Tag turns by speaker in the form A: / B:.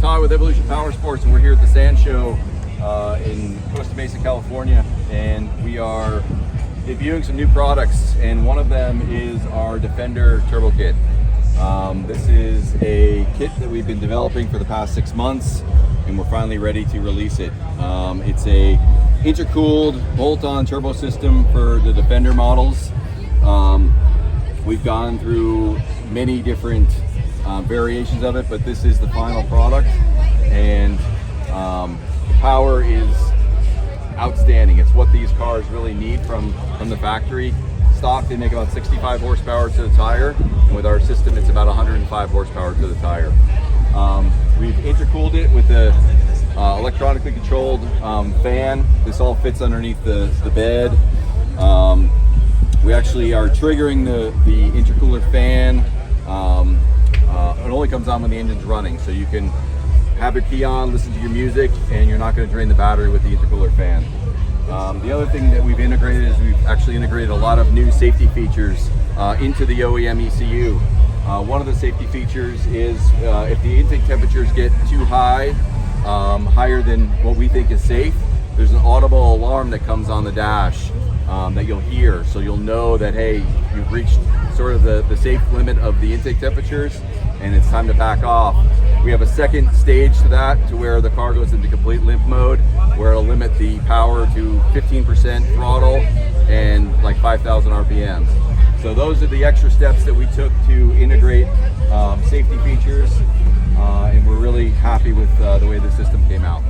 A: Todd with Evolution Power Sports, and we're here at the Sand Show in Costa Mesa, California, and we are debuting some new products, and one of them is our Defender Turbo Kit. This is a kit that we've been developing for the past 6 months, and we're finally ready to release it. It's a intercooled bolt-on turbo system for the Defender models. We've gone through many different variations of it, but this is the final product, and the power is outstanding. It's what these cars really need from the factory. Stock, they make about 65 horsepower to the tire, and with our system it's about 105 horsepower to the tire. We've intercooled it with a electronically controlled fan. This all fits underneath the bed. We actually are triggering the intercooler fan. It only comes on when the engine's running, so you can have your key on, listen to your music, and you're not going to drain the battery with the intercooler fan. The other thing that we've integrated is we've actually integrated a lot of new safety features into the OEM ECU. One of the safety features is if the intake temperatures get too high, higher than what we think is safe, there's an audible alarm that comes on the dash that you'll hear, so you'll know that, hey, you've reached sort of the safe limit of the intake temperatures and it's time to back off. We have a second stage to that, to where the car goes into complete limp mode, where it'll limit the power to 15% throttle and like 5,000 RPMs. So those are the extra steps that we took to integrate safety features, and we're really happy with the way the system came out.